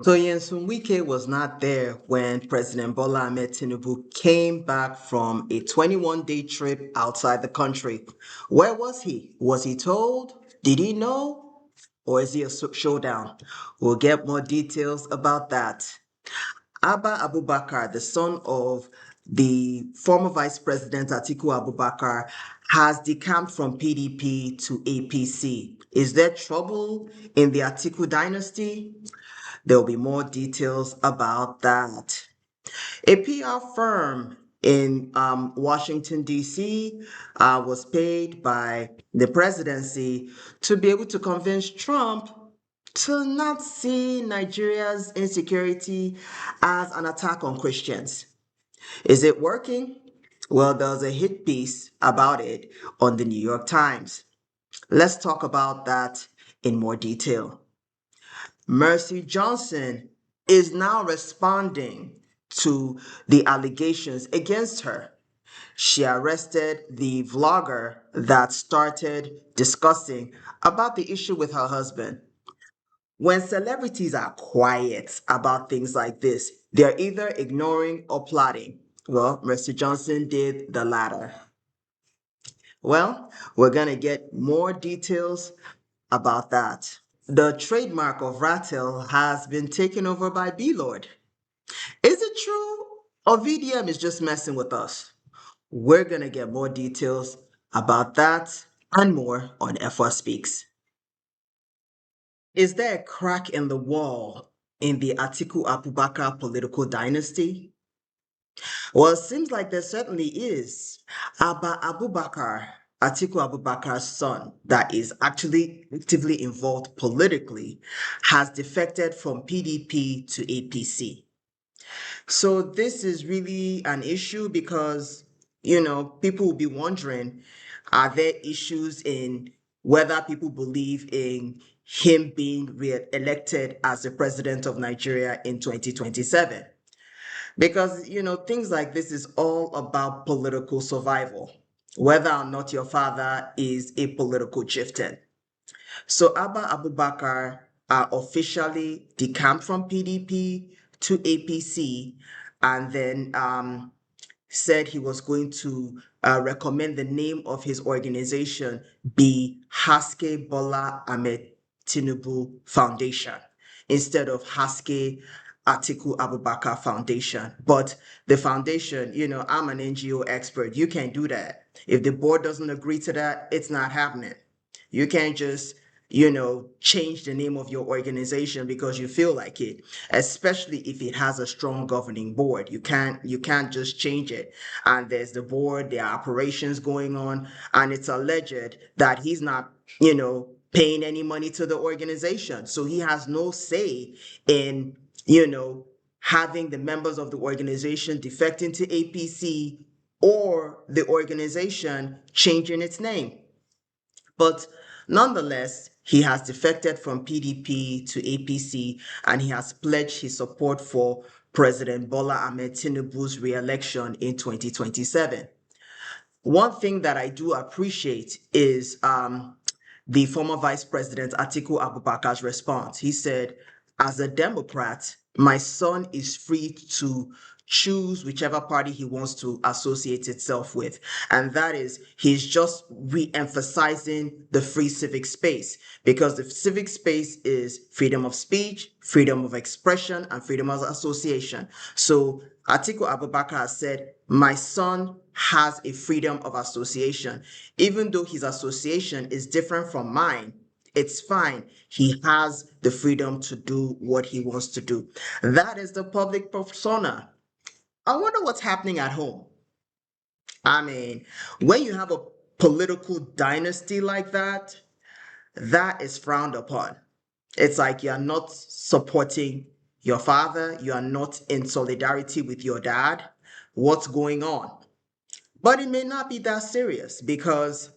So Yensun Wike was not there when President Bola Ahmed Tinubu came back from a 21-day trip outside the country. Where was he? Was he told? Did he know? Or is he a showdown? We'll get more details about that. Abba Abubakar, the son of the former Vice President Atiku Abubakar, has decamped from PDP to APC. Is there trouble in the Atiku dynasty? There'll be more details about that. A PR firm in Washington, D.C. Was paid by the presidency to be able to convince Trump to not see Nigeria's insecurity as an attack on Christians. Is it working? Well, there's a hit piece about it on the New York Times. Let's talk about that in more detail. Mercy Johnson is now responding to the allegations against her. She arrested the vlogger that started discussing about the issue with her husband. When celebrities are quiet about things like this, they're either ignoring or plotting. Well, Mercy Johnson did the latter. Well, we're going to get more details about that. The trademark of Ratel has been taken over by Blord. Is it true? Or VDM is just messing with us? We're going to get more details about that and more on Efua Speaks. Is there a crack in the wall in the Atiku Abubakar political dynasty? Well, it seems like there certainly is. Abba Abubakar, Atiku Abubakar's son, that is actually actively involved politically, has defected from PDP to APC. So this is really an issue because, people will be wondering, are there issues in whether people believe in him being re-elected as the president of Nigeria in 2027? Because, things like this is all about political survival, whether or not your father is a political chieftain. So Abba Abubakar officially decamped from PDP to APC and then said he was going to recommend the name of his organization be Haske Bola Ahmed Tinubu Foundation instead of Haske Atiku Abubakar Foundation. But the foundation, I'm an NGO expert. You can't do that. If the board doesn't agree to that, it's not happening. You can't just change the name of your organization because you feel like it, especially if it has a strong governing board. You can't just change it. And there's the board, there are operations going on, and it's alleged that he's not, paying any money to the organization. So he has no say in, having the members of the organization defecting to APC or the organization changing its name. But nonetheless, he has defected from PDP to APC and he has pledged his support for President Bola Ahmed Tinubu's re-election in 2027. One thing that I do appreciate is the former Vice President Atiku Abubakar's response. He said, as a Democrat, my son is free to choose whichever party he wants to associate itself with. And that is, he's just re-emphasizing the free civic space, because the civic space is freedom of speech, freedom of expression, and freedom of association. So Atiku Abubakar has said, my son has a freedom of association. Even though his association is different from mine, it's fine. He has the freedom to do what he wants to do. That is the public persona. I wonder what's happening at home. I mean, when you have a political dynasty like that, that is frowned upon. It's like you're not supporting your father, you are not in solidarity with your dad. What's going on? But it may not be that serious because,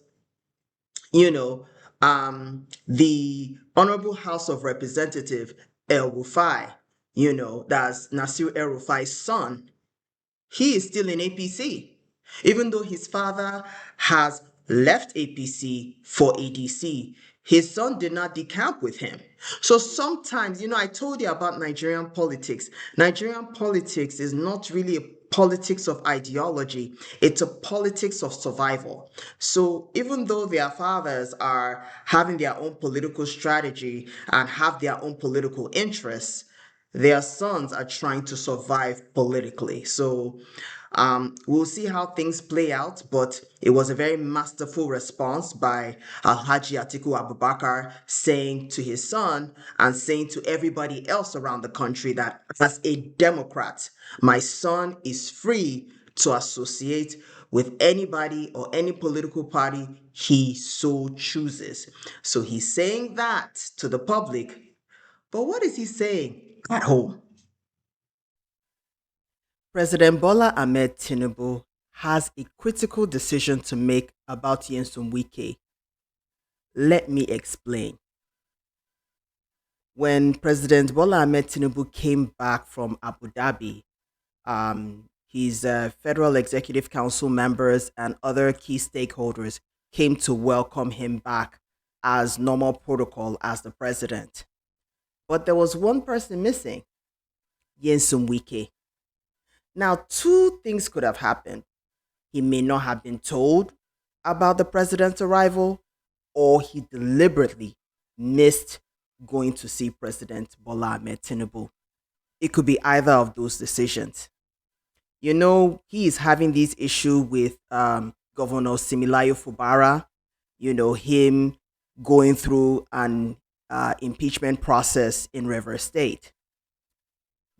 you know, the Honorable House of Representative El Rufai, that's Nasir El Rufai's son, he is still in APC. Even though his father has left APC for ADC, his son did not decamp with him. So sometimes, I told you about Nigerian politics. Nigerian politics is not really a politics of ideology, it's a politics of survival. So even though their fathers are having their own political strategy and have their own political interests, their sons are trying to survive politically. So we'll see how things play out, but it was a very masterful response by Alhaji Atiku Abubakar saying to his son and saying to everybody else around the country that as a Democrat, my son is free to associate with anybody or any political party he so chooses. So he's saying that to the public, but what is he saying at home? President Bola Ahmed Tinubu has a critical decision to make about Nyesom Wike. Let me explain. When President Bola Ahmed Tinubu came back from Abu Dhabi, his Federal Executive Council members and other key stakeholders came to welcome him back as normal protocol as the president. But there was one person missing, Nyesom Wike. Now, two things could have happened. He may not have been told about the president's arrival, or he deliberately missed going to see President Bola Ahmed Tinubu. It could be either of those decisions. He is having this issue with Governor Similayo Fubara, him going through an impeachment process in Rivers State.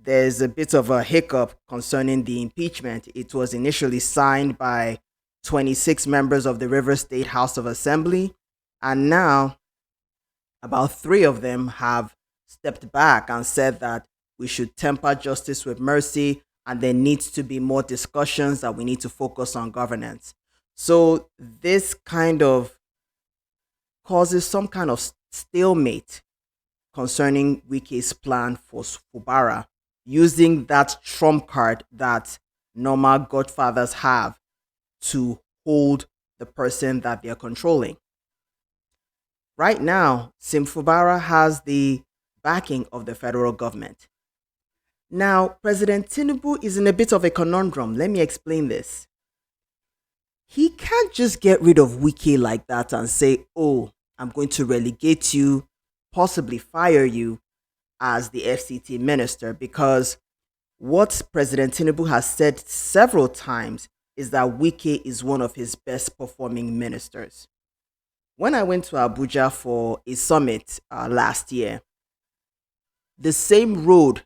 There's a bit of a hiccup concerning the impeachment. It was initially signed by 26 members of the Rivers State House of Assembly, and now about 3 of them have stepped back and said that we should temper justice with mercy and there needs to be more discussions, that we need to focus on governance. So this kind of causes some kind of stalemate concerning Wike's plan for Fubara, using that trump card that normal godfathers have to hold the person that they're controlling. Right now, Sim Fubara has the backing of the federal government. Now, President Tinubu is in a bit of a conundrum. Let me explain this. He can't just get rid of Wike like that and say, oh, I'm going to relegate you, possibly fire you as the FCT minister, because what President Tinubu has said several times is that Wike is one of his best performing ministers. When I went to Abuja for a summit last year, the same road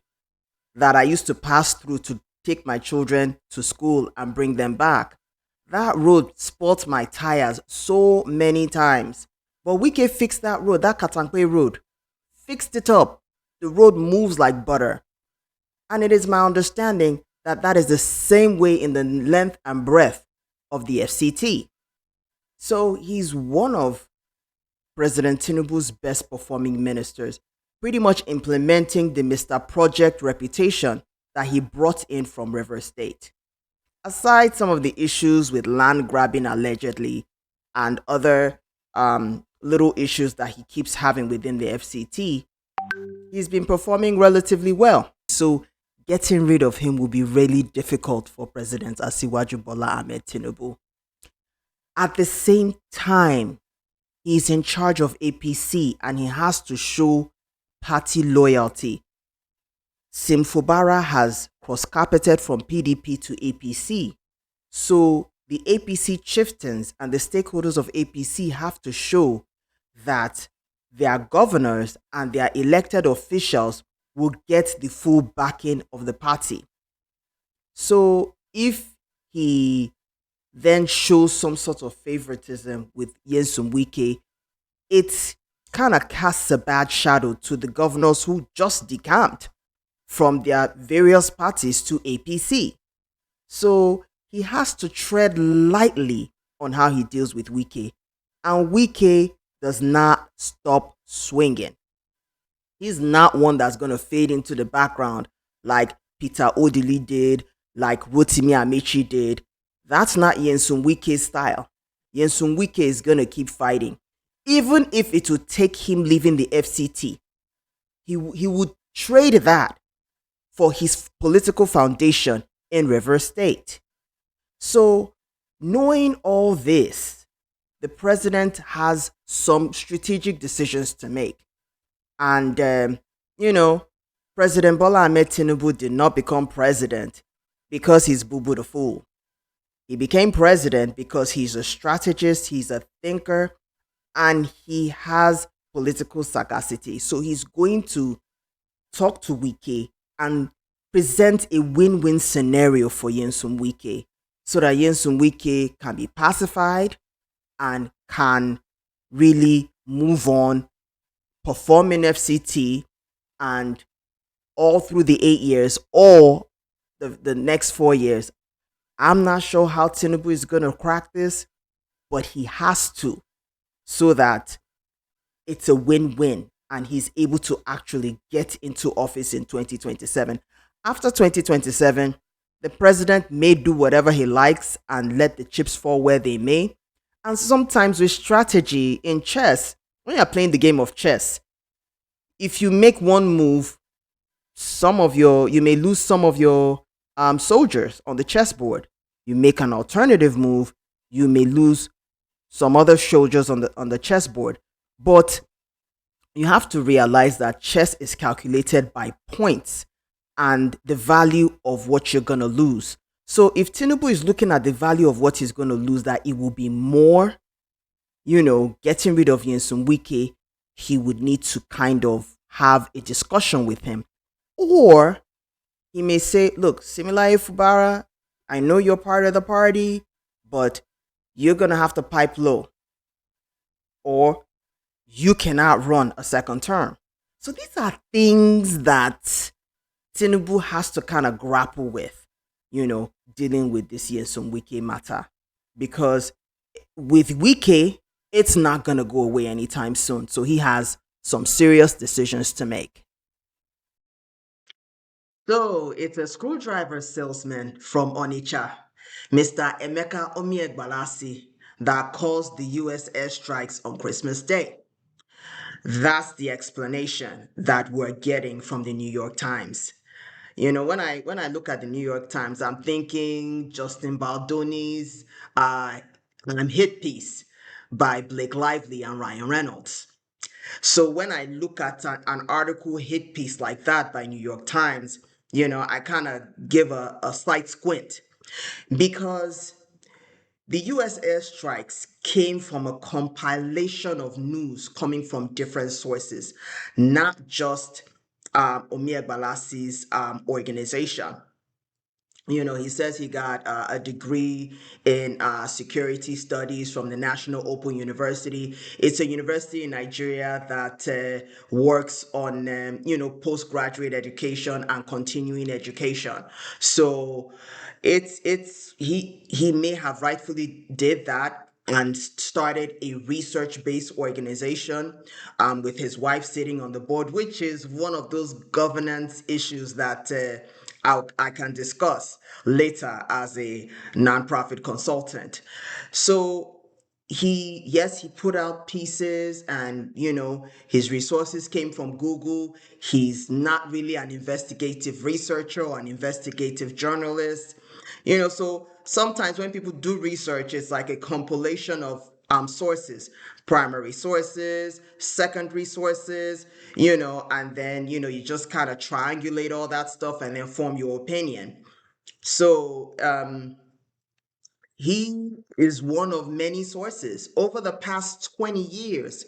that I used to pass through to take my children to school and bring them back, that road spoiled my tires so many times. But Wike fixed that road, that Katankwe road, fixed it up. The road moves like butter. And it is my understanding that that is the same way in the length and breadth of the FCT. So he's one of President Tinubu's best performing ministers, pretty much implementing the Mr. Project reputation that he brought in from Rivers State. Aside some of the issues with land grabbing allegedly and other little issues that he keeps having within the FCT, he's been performing relatively well. So getting rid of him will be really difficult for President Asiwaju Bola Ahmed Tinubu. At the same time, he's in charge of APC and he has to show party loyalty. Sim Fubara has cross-carpeted from PDP to APC. So the APC chieftains and the stakeholders of APC have to show that their governors and their elected officials will get the full backing of the party. So if he then shows some sort of favoritism with Nyesom Wike, it kind of casts a bad shadow to the governors who just decamped from their various parties to APC. So he has to tread lightly on how he deals with Wike. And Wike does not stop swinging. He's not one that's going to fade into the background like Peter Odili did, like Rotimi Amechi did. That's not Nyesom Wike's style. Nyesom Wike is going to keep fighting. even if it would take him leaving the FCT, he would trade that for his political foundation in River State. So, knowing all this, the president has some strategic decisions to make. And, you know, President Bola Ahmed Tinubu did not become president because he's Boo Boo the Fool. He became president because he's a strategist, he's a thinker, and he has political sagacity. So he's going to talk to Wike and present a win-win scenario for Yensum Wike so that Yensum Wike can be pacified and can really move on, perform in FCT, and all through the 8 years or the next 4 years. I'm not sure how Tinubu is going to crack this, but he has to, so that it's a win-win and he's able to actually get into office in 2027. After 2027, the president may do whatever he likes and let the chips fall where they may. And sometimes with strategy in chess, when you're playing the game of chess, if you make one move, you may lose some of your soldiers on the chessboard. You make an alternative move, you may lose some other soldiers on the chessboard. But you have to realize that chess is calculated by points and the value of what you're going to lose. So if Tinubu is looking at the value of what he's going to lose, that it will be more, getting rid of Yensum Wike, he would need to kind of have a discussion with him. Or he may say, look, Similar Fubara, I know you're part of the party, but you're going to have to pipe low. Or you cannot run a second term. So these are things that Tinubu has to kind of grapple with, dealing with this Yensum Wike matter. Because with Wike, it's not going to go away anytime soon. So he has some serious decisions to make. So it's a screwdriver salesman from Onitsha, Mr. Emeka Omiegbalasi, that caused the US airstrikes on Christmas Day. That's the explanation that we're getting from the New York Times. When I look at the New York Times, I'm thinking Justin Baldoni's hit piece by Blake Lively and Ryan Reynolds. So when I look at an article hit piece like that by New York Times, I kind of give a slight squint because the US airstrikes came from a compilation of news coming from different sources, not just Omir Balasi's organization. He says he got a degree in security studies from the National Open University. It's a university in Nigeria that works on, postgraduate education and continuing education. So he may have rightfully did that and started a research-based organization with his wife sitting on the board, which is one of those governance issues that I can discuss later as a nonprofit consultant. So he put out pieces, and his resources came from Google. He's not really an investigative researcher or an investigative journalist. So sometimes when people do research, it's like a compilation of sources, primary sources, secondary sources, and then you just kind of triangulate all that stuff and then form your opinion. So he is one of many sources. Over the past 20 years,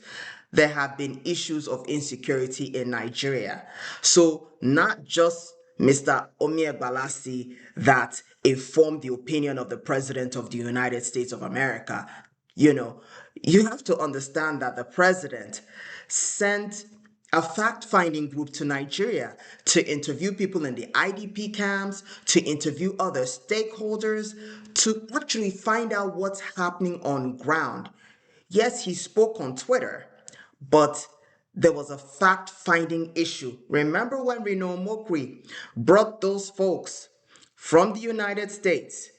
there have been issues of insecurity in Nigeria. So not just Mr. Omir Balasi that informed the opinion of the President of the United States of America. You have to understand that the president sent a fact-finding group to Nigeria to interview people in the IDP camps, to interview other stakeholders, to actually find out what's happening on ground. Yes, he spoke on Twitter, but there was a fact-finding issue. Remember when Reno Mokri brought those folks from the United States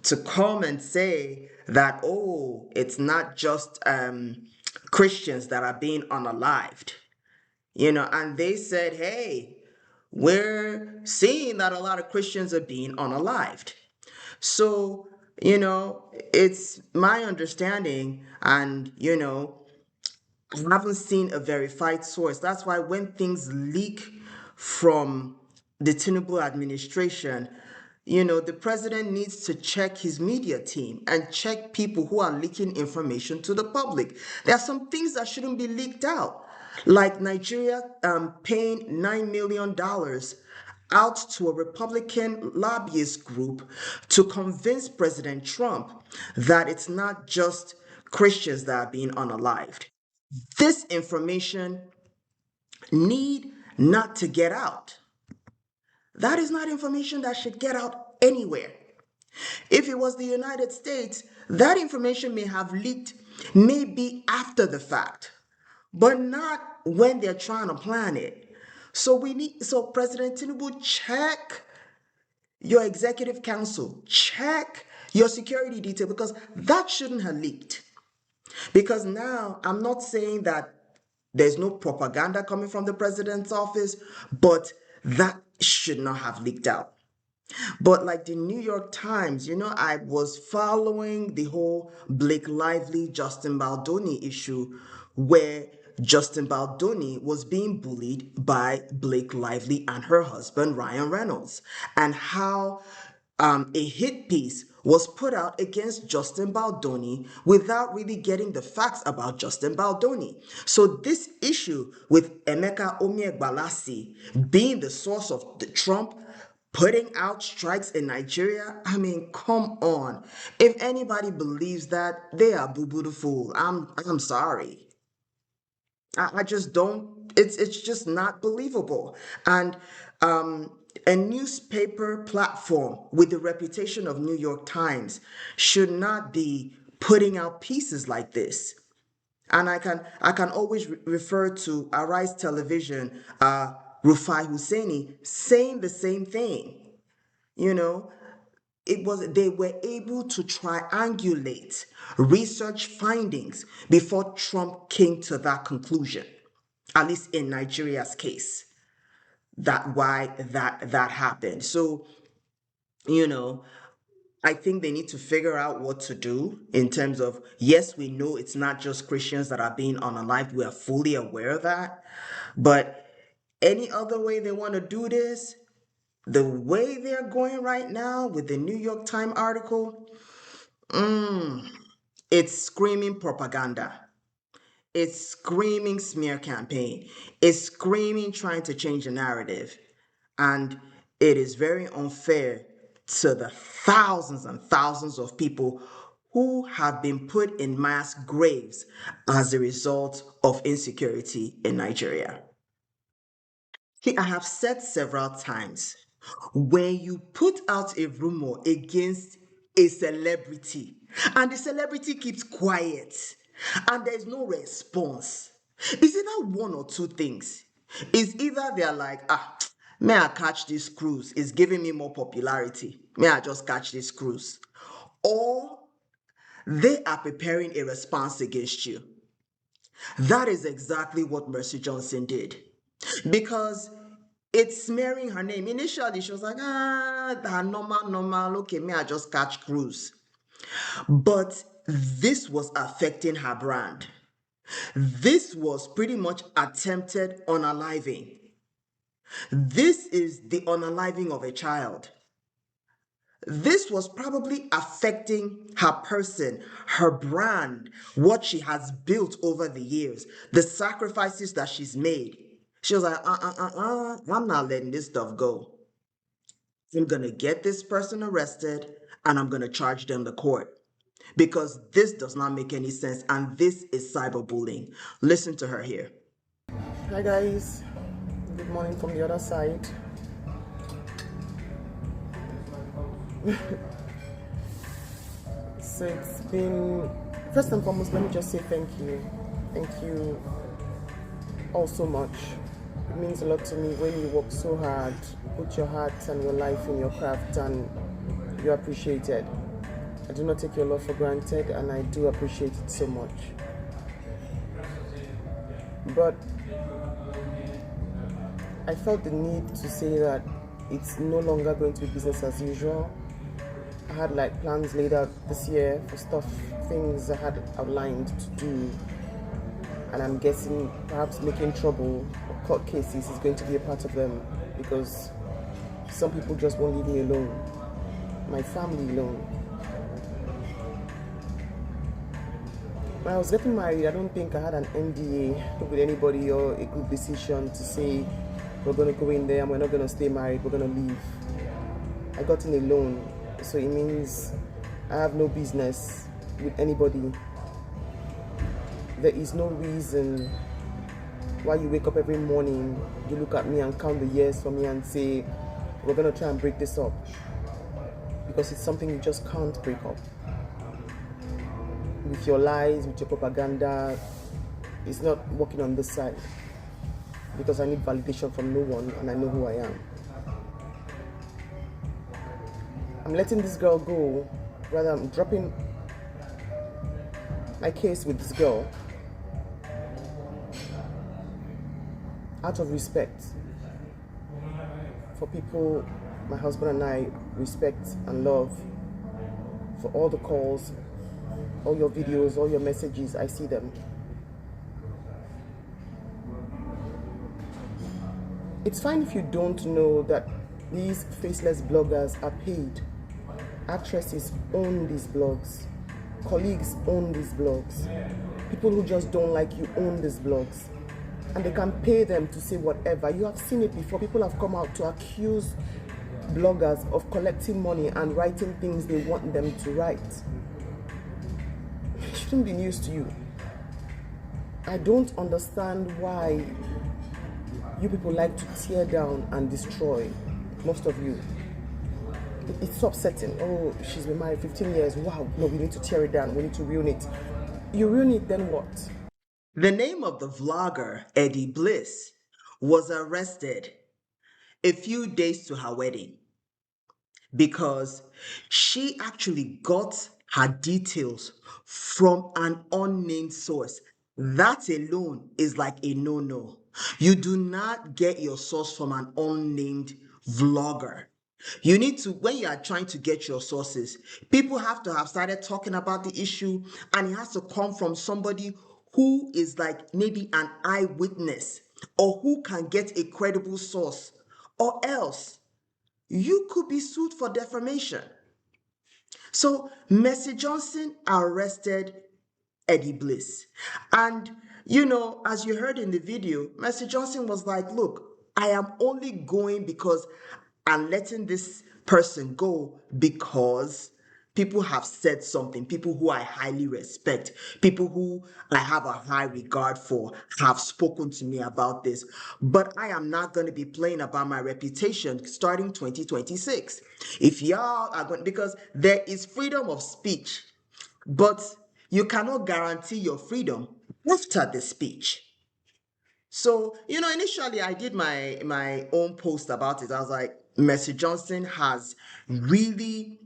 to come and say that, oh, it's not just Christians that are being unalived, and they said, hey, we're seeing that a lot of Christians are being unalived. So, it's my understanding, and, I haven't seen a verified source. That's why when things leak from the Tinubu administration, the president needs to check his media team and check people who are leaking information to the public. There are some things that shouldn't be leaked out, like Nigeria paying $9 million out to a Republican lobbyist group to convince President Trump that it's not just Christians that are being unalived. This information need not to get out. That is not information that should get out anywhere. If it was the United States, that information may have leaked maybe after the fact, but not when they're trying to plan it. So President Tinubu, check your executive council, check your security detail, because that shouldn't have leaked. Because now I'm not saying that there's no propaganda coming from the president's office, but that should not have leaked out. But like the New York Times, I was following the whole Blake Lively, Justin Baldoni issue, where Justin Baldoni was being bullied by Blake Lively and her husband, Ryan Reynolds, and how a hit piece was put out against Justin Baldoni without really getting the facts about Justin Baldoni. So this issue with Emeka Omiegbalasi being the source of the Trump putting out strikes in Nigeria, I mean, come on. If anybody believes that, they are boo-boo the fool. I'm sorry. I just don't, it's just not believable. And a newspaper platform with the reputation of New York Times should not be putting out pieces like this. And I can always refer to Arise Television, Rufai Husseini saying the same thing. They were able to triangulate research findings before Trump came to that conclusion, at least in Nigeria's case, that happened. So, I think they need to figure out what to do in terms of, yes, we know it's not just Christians that are being unalived. We are fully aware of that. But any other way they want to do this, the way they're going right now with the New York Times article, it's screaming propaganda. It's screaming smear campaign. It's screaming trying to change the narrative. And it is very unfair to the thousands and thousands of people who have been put in mass graves as a result of insecurity in Nigeria. See, I have said several times, when you put out a rumor against a celebrity and the celebrity keeps quiet and there's no response, it's either one or two things. It's either they're like, may I catch this cruise? It's giving me more popularity. May I just catch this cruise? Or they are preparing a response against you. That is exactly what Mercy Johnson did. Because it's smearing her name. Initially, she was like, that normal, okay, may I just catch cruise? But this was affecting her brand. This was pretty much attempted unaliving. This is the unaliving of a child. This was probably affecting her person, her brand, what she has built over the years, the sacrifices that she's made. She was like, I'm not letting this stuff go. I'm going to get this person arrested and I'm going to charge them to court, because this does not make any sense and this is cyberbullying. Listen to her here. Hi guys, good morning from the other side. So it's been, first and foremost, let me just say thank you. Thank you all so much. It means a lot to me when you work so hard, put your heart and your life in your craft, and you're appreciated. I do not take your love for granted, and I do appreciate it so much. But I felt the need to say that it's no longer going to be business as usual. I had like plans laid out this year for things I had outlined to do, and I'm guessing perhaps making trouble or court cases is going to be a part of them, because some people just won't leave me alone, my family alone. When I was getting married, I don't think I had an NDA with anybody or a good decision to say we're going to go in there and we're not going to stay married, we're going to leave. I got in alone, so it means I have no business with anybody. There is no reason why you wake up every morning, you look at me and count the years for me and say, we're going to try and break this up. Because it's something you just can't break up. With your lies, with your propaganda, it's not working on this side. Because I need validation from no one and I know who I am. I'm letting this girl go, rather I'm dropping my case with this girl out of respect for people my husband and I respect and love. For all the calls, all your videos, all your messages, I see them. It's fine if you don't know that these faceless bloggers are paid. Actresses own these blogs. Colleagues own these blogs. People who just don't like you own these blogs. And they can pay them to say whatever. You have seen it before. People have come out to accuse bloggers of collecting money and writing things they want them to write. It shouldn't be news to you. I don't understand why you people like to tear down and destroy, most of you. It's upsetting. Oh, she's been married 15 years. Wow, no, we need to tear it down. We need to ruin it. You ruin it, then what? The name of the vlogger, Eddie Bliss, was arrested a few days to her wedding because she actually got her details from an unnamed source. That alone is like a no-no. You do not get your source from an unnamed vlogger. You need to, when you are trying to get your sources, people have to have started talking about the issue, and it has to come from somebody who is like maybe an eyewitness or who can get a credible source, or else you could be sued for defamation. So Mercy Johnson arrested Eddie Bliss. And, as you heard in the video, Mercy Johnson was like, look, I am only going because I'm letting this person go because people have said something. People who I highly respect, people who I have a high regard for, have spoken to me about this. But I am not going to be playing about my reputation starting 2026. If y'all are going, because there is freedom of speech, but you cannot guarantee your freedom after the speech. So, initially I did my own post about it. I was like, Mercy Johnson has really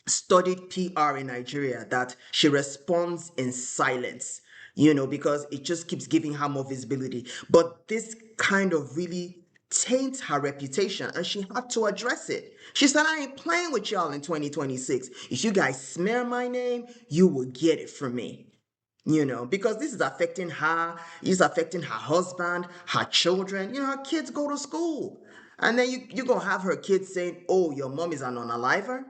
studied PR in Nigeria, that she responds in silence, because it just keeps giving her more visibility. But this kind of really taints her reputation, and she had to address it. She said, I ain't playing with y'all in 2026. If you guys smear my name, you will get it from me. Because this is affecting her, it's affecting her husband, her children. Her kids go to school. And then you're going to have her kids saying, oh, your mom is an unaliver.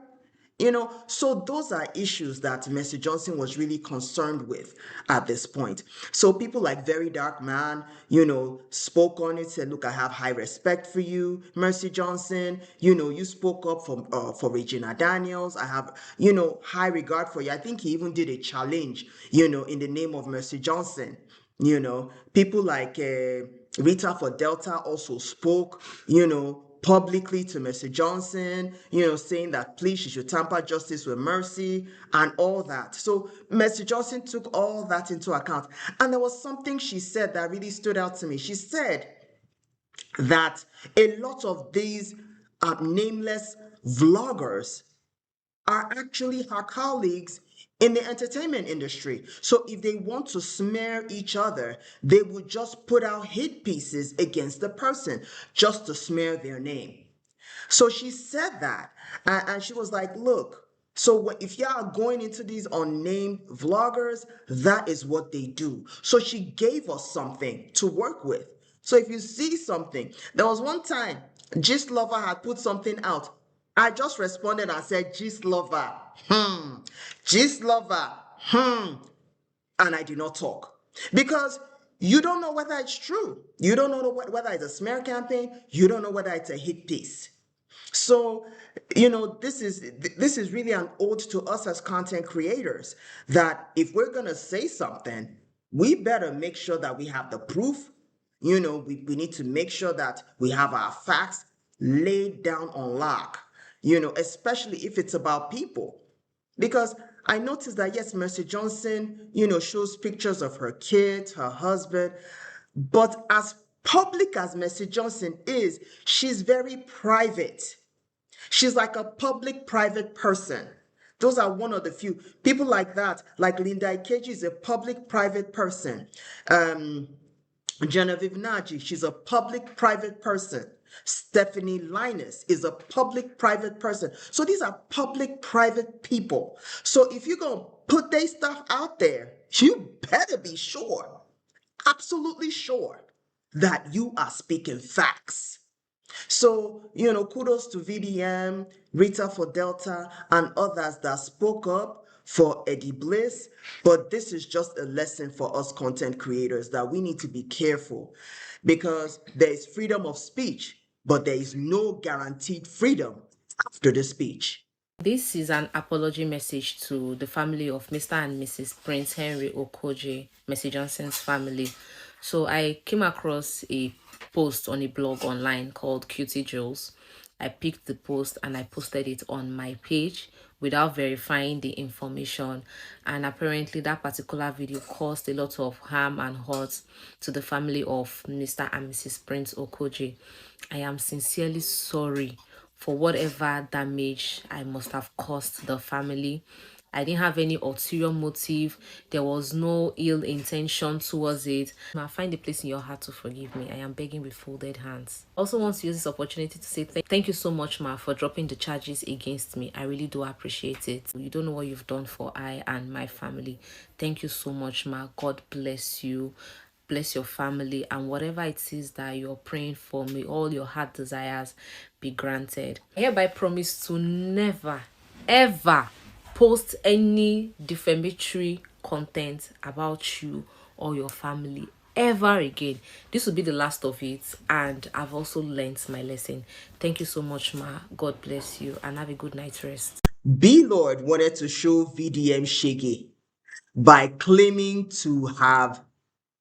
So those are issues that Mercy Johnson was really concerned with at this point. So people like VeryDarkMan, spoke on it, said, look, I have high respect for you, Mercy Johnson. You spoke up for Regina Daniels. I have, high regard for you. I think he even did a challenge, in the name of Mercy Johnson. People like Rita for Delta also spoke, publicly to Mercy Johnson, saying that please she should tamper justice with mercy and all that. So Mercy Johnson took all that into account. And there was something she said that really stood out to me. She said that a lot of these nameless vloggers are actually her colleagues in the entertainment industry. So if they want to smear each other, they would just put out hit pieces against the person just to smear their name. So she said that, and she was like, look, so if y'all are going into these unnamed vloggers, that is what they do. So she gave us something to work with. So if you see something, there was one time Gist Lover had put something out. I just responded and said, Gist Lover, Gist Lover, and I did not talk. Because you don't know whether it's true. You don't know whether it's a smear campaign. You don't know whether it's a hit piece. So, this is really an ode to us as content creators, that if we're going to say something, we better make sure that we have the proof. We need to make sure that we have our facts laid down on lock, especially if it's about people. Because I noticed that, yes, Mercy Johnson, shows pictures of her kids, her husband, but as public as Mercy Johnson is, she's very private. She's like a public-private person. Those are one of the few. People like that, like Linda Ikeji is a public-private person. Genevieve Naji, she's a public-private person. Stephanie Linus is a public-private person. So these are public-private people. So if you're going to put their stuff out there, you better be sure, absolutely sure, that you are speaking facts. So, kudos to VDM, Rita for Delta, and others that spoke up for Eddie Bliss. But this is just a lesson for us content creators that we need to be careful, because there is freedom of speech, but there is no guaranteed freedom after the speech. This is an apology message to the family of Mr. and Mrs. Prince Henry Okoje, Mercy Johnson's family. So I came across a post on a blog online called Cutie Jules. I picked the post and I posted it on my page without verifying the information, and apparently that particular video caused a lot of harm and hurt to the family of Mr. and Mrs. Prince Okoje. I am sincerely sorry for whatever damage I must have caused the family. I didn't have any ulterior motive. There was no ill intention towards it. Ma, find a place in your heart to forgive me. I am begging with folded hands. I also want to use this opportunity to say thank you so much, Ma, for dropping the charges against me. I really do appreciate it. You don't know what you've done for I and my family. Thank you so much, Ma. God bless you. Bless your family, and whatever it is that you're praying for, may all your heart desires be granted. I hereby promise to never, ever post any defamatory content about you or your family ever again. This will be the last of it, and I've also learned my lesson. Thank you so much, Ma. God bless you, and have a good night's rest. Blord wanted to show VDM Shiggy by claiming to have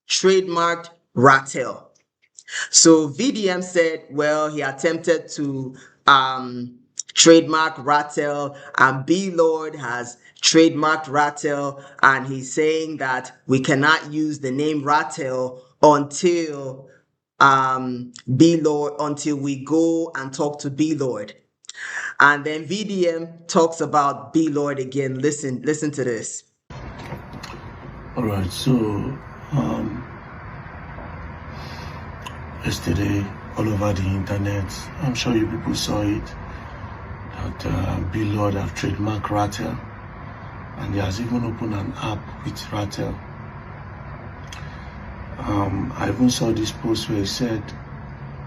trademarked Ratel. So VDM said, well, he attempted to trademark Ratel, and Blord has trademarked Ratel, and he's saying that we cannot use the name Ratel until Blord, until we go and talk to Blord. And then VDM talks about Blord again. Listen to this. All right, so yesterday all over the internet, I'm sure you people saw it, that Blord have trademarked Ratel, and he has even opened an app with Ratel. I even saw this post where he said,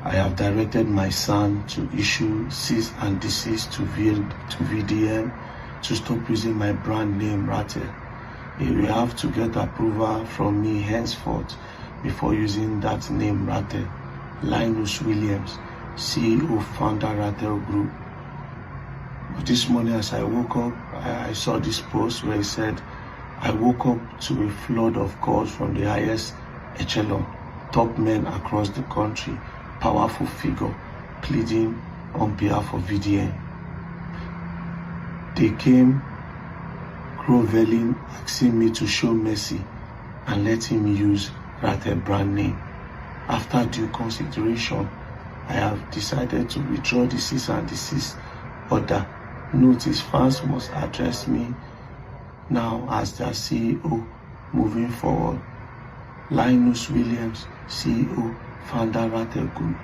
I have directed my son to issue cease and desist to VDM to stop using my brand name Ratel. He will have to get approval from me henceforth before using that name Ratel. Linus Williams, CEO, founder Ratel Group. But this morning as I woke up, I saw this post where he said, I woke up to a flood of calls from the highest echelon, top men across the country, powerful figure, pleading on behalf of VDM. They came groveling, asking me to show mercy and let him use Ratel brand name. After due consideration, I have decided to withdraw the cease and desist order. Notice fans must address me now as their CEO moving forward. Linus Williams, CEO, founder Ratel Group.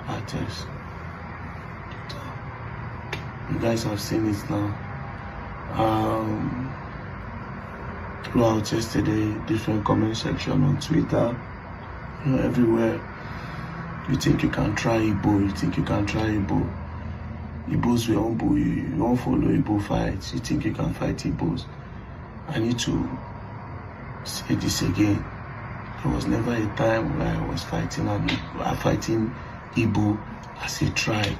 Artists. You guys have seen it now. Throughout yesterday, different comment section on Twitter, everywhere. You think you can try Igbo, you think you can try Igbo. Igbos will humble you, you won't follow Igbo fights, you think you can fight Igbos. I need to say this again. There was never a time where I was fighting Igbo as a tribe.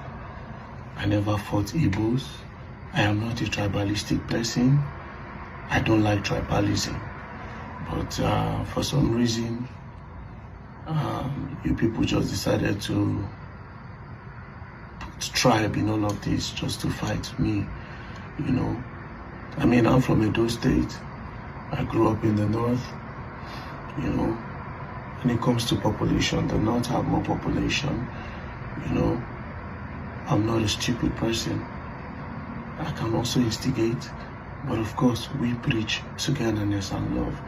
I never fought Igbos. I am not a tribalistic person. I don't like tribalism. But for some reason, you people just decided to put tribe in all of this just to fight me, I mean, I'm from Edo State. I grew up in the north, When it comes to population, the north have more population, I'm not a stupid person. I can also instigate, but of course we preach togetherness and love.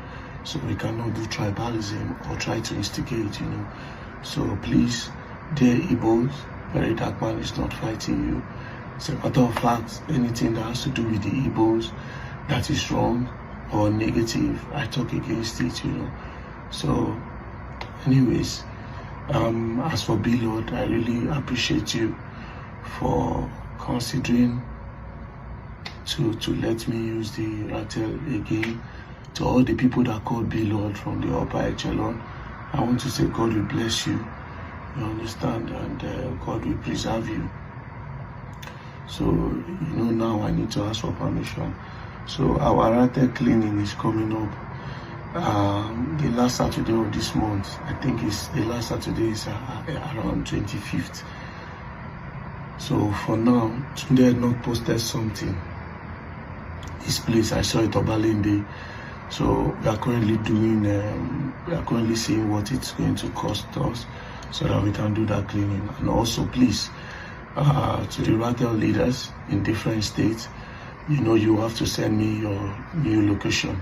So we cannot do tribalism or try to instigate, So please, dear Igbos, VeryDarkMan is not fighting you. As a matter of fact, anything that has to do with the Igbos that is wrong or negative, I talk against it, So anyways, as for Blord, I really appreciate you for considering to let me use the Ratel again. To all the people that called Blord from the upper echelon, I want to say God will bless you. You understand? And God will preserve you. So, now I need to ask for permission. So our Ratel cleaning is coming up. The last Saturday of this month, I think the last Saturday is around 25th. So for now, Tunde had not posted something. This place, I saw it Obalende. So we are currently seeing what it's going to cost us so that we can do that cleaning. And also please, to the Ratel leaders in different states, you have to send me your new location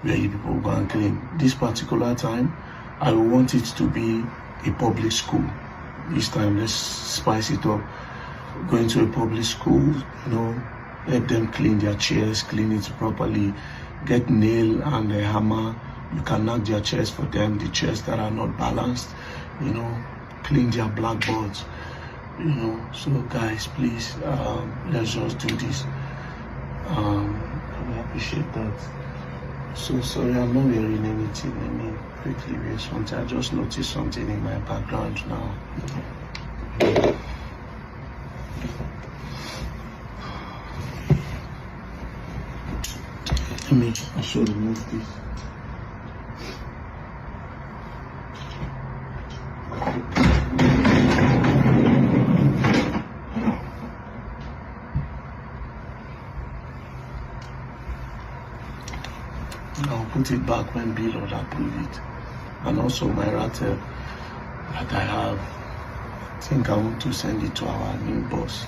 where you people go and clean. This particular time, I want it to be a public school. This time, let's spice it up. Going to a public school, let them clean their chairs, clean it properly, get nail and a hammer. You can knock their chairs for them, the chairs that are not balanced, clean their blackboards, So guys, please, let's just do this. I appreciate that. So sorry, I'm not wearing anything. Let me quickly wear something. I just noticed something in my background now. I should remove this. I'll put it back when Blord approve it. And also my Ratel that I have, I think I want to send it to our new boss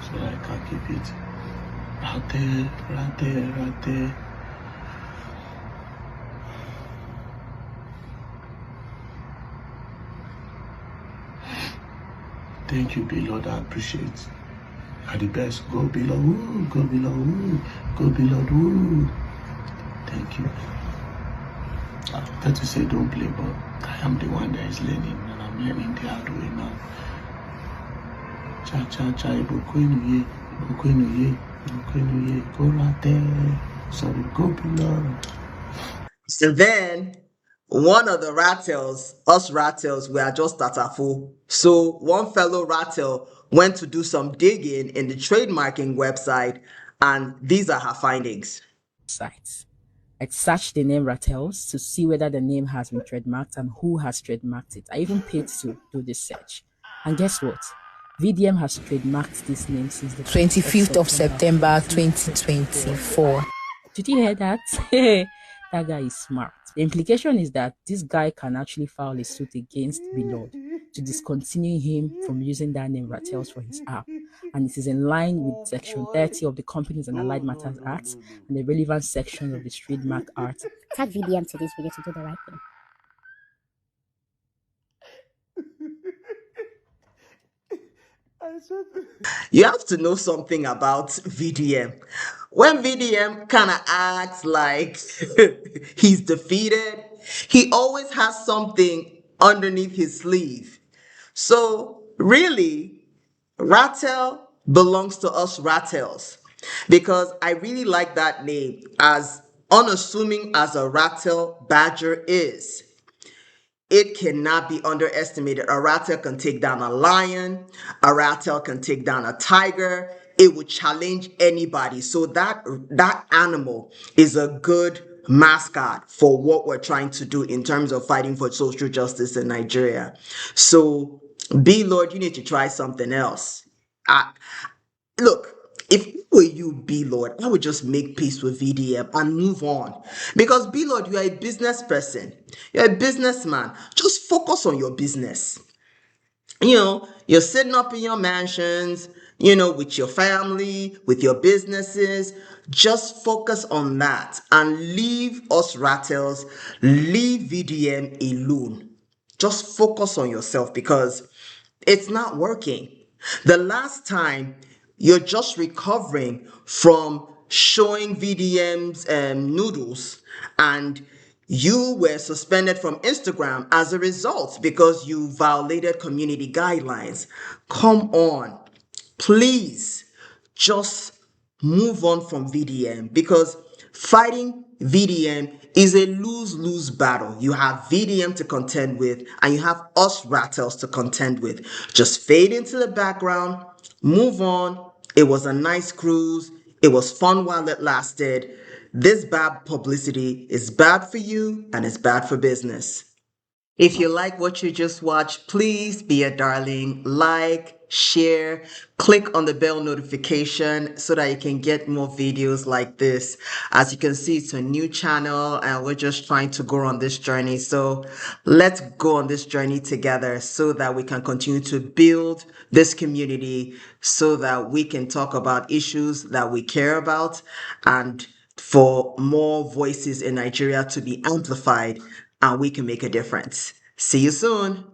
so that I can keep it. Ratel. Thank you, Blord. I appreciate it. You're the best. Go Blord. Woo. Go Blord. Woo. Go Blord. Woo. Thank you. I wanted to say don't play, but I am the one that is learning, and I'm learning the hard way now. Go Ratel. Sorry, go Blord. So then, one of the Ratels, us Ratels, we are just tatafo. So one fellow Ratel went to do some digging in the trademarking website, and these are her findings. Sites. I searched the name Ratels to see whether the name has been trademarked and who has trademarked it. I even paid to do this search. And guess what? VDM has trademarked this name since the 25th of September 2024. Did you hear that? That guy is smart. The implication is that this guy can actually file a suit against Blord to discontinue him from using that name Rattels for his app. And it is in line with Section 30 of the Companies and Allied Matters Act and the relevant sections of the Trademark Act. Tag VDM to this video to do the right thing. You have to know something about VDM. When VDM kind of acts like he's defeated, he always has something underneath his sleeve. So really, Ratel belongs to us Ratels because I really like that name, as unassuming as a Ratel badger is. It cannot be underestimated. A Ratel can take down a lion. A Ratel can take down a tiger. It would challenge anybody. So that animal is a good mascot for what we're trying to do in terms of fighting for social justice in Nigeria. So, Blord, you need to try something else. Look, if it were you, Blord, I would just make peace with VDM and move on. Because Blord, you are a business person. You're a businessman. Just focus on your business. You're sitting up in your mansions, with your family, with your businesses. Just focus on that and leave us Rattles, leave VDM alone. Just focus on yourself because it's not working. The last time you're just recovering from showing VDM's noodles, and you were suspended from Instagram as a result because you violated community guidelines. Come on, please just move on from VDM because fighting VDM is a lose-lose battle. You have VDM to contend with and you have us Rattles to contend with. Just fade into the background, move on. It was a nice cruise. It was fun while it lasted. This bad publicity is bad for you and it's bad for business. If you like what you just watched, please be a darling, like, share, click on the bell notification so that you can get more videos like this. As you can see, it's a new channel and we're just trying to go on this journey. So let's go on this journey together so that we can continue to build this community so that we can talk about issues that we care about and for more voices in Nigeria to be amplified and we can make a difference. See you soon.